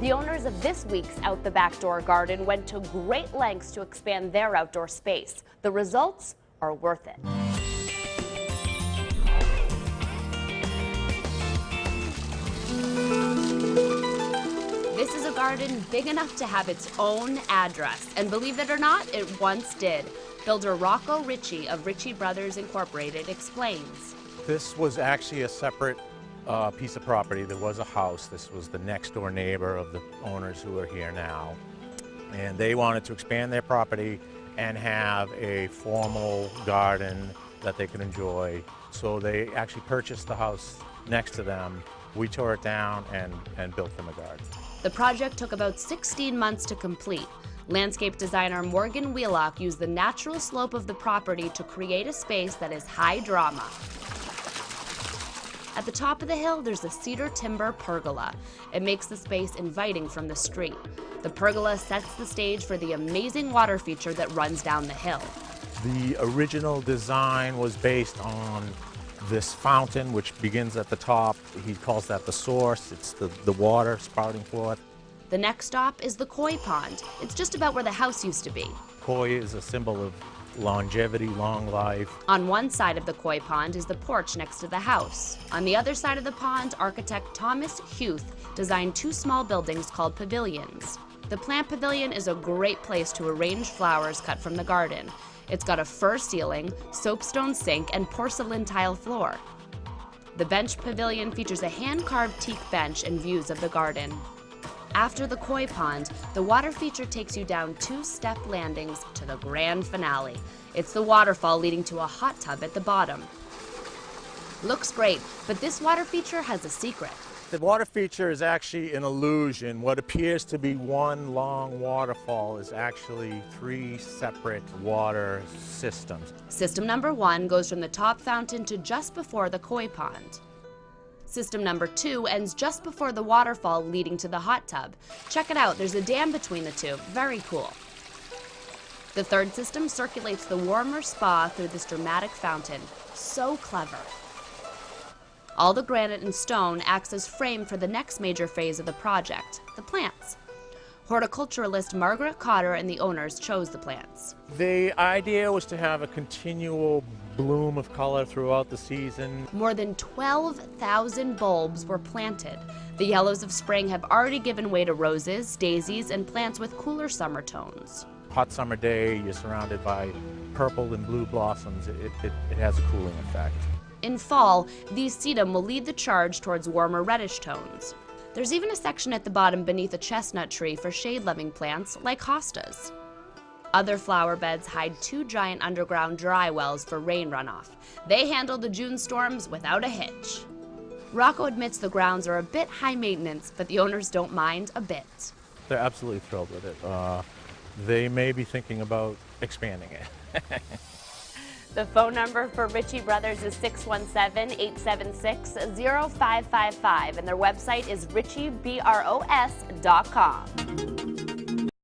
The owners of this week's Out the Back Door garden went to great lengths to expand their outdoor space. The results are worth it. This is a garden big enough to have its own address, and believe it or not, it once did. Builder Ricci of Ricci Bros Incorporated explains. This was actually a separate piece of property. There was a house. This was the next door neighbor of the owners who are here now, and they wanted to expand their property and have a formal garden that they could enjoy. So they actually purchased the house next to them. We tore it down and built them a garden. The project took about 16 months to complete. Landscape designer Morgan Wheelock used the natural slope of the property to create a space that is high drama. At the top of the hill, there's a cedar timber pergola. It makes the space inviting from the street. The pergola sets the stage for the amazing water feature that runs down the hill. The original design was based on this fountain, which begins at the top. He calls that the source. It's the water spouting forth. The next stop is the koi pond. It's just about where the house used to be. Koi is a symbol of longevity, long life. On one side of the koi pond is the porch next to the house. On the other side of the pond, architect Thomas Huth designed two small buildings called pavilions. The plant pavilion is a great place to arrange flowers cut from the garden. It's got a fir ceiling, soapstone sink, and porcelain tile floor. The bench pavilion features a hand-carved teak bench and views of the garden. After the koi pond, the water feature takes you down two-step landings to the grand finale. It's the waterfall leading to a hot tub at the bottom. Looks great, but this water feature has a secret. The water feature is actually an illusion. What appears to be one long waterfall is actually three separate water systems. System number 1 goes from the top fountain to just before the koi pond. System number 2 ends just before the waterfall leading to the hot tub. Check it out, there's a dam between the two. Very cool. The third system circulates the warmer spa through this dramatic fountain. So clever. All the granite and stone acts as frame for the next major phase of the project, the plants. Horticulturalist Margaret Cotter and the owners chose the plants. The idea was to have a continual bloom of color throughout the season. More than 12,000 bulbs were planted. The yellows of spring have already given way to roses, daisies, and plants with cooler summer tones. Hot summer day, you're surrounded by purple and blue blossoms. It has a cooling effect. In fall, these sedum will lead the charge towards warmer reddish tones. There's even a section at the bottom beneath a chestnut tree for shade-loving plants like hostas. Other flower beds hide two giant underground dry wells for rain runoff. They handle the June storms without a hitch. Rocco admits the grounds are a bit high maintenance, but the owners don't mind a bit. They're absolutely thrilled with it. They may be thinking about expanding it. The phone number for Ricci Brothers is 617-876-0555, and their website is riccibros.com.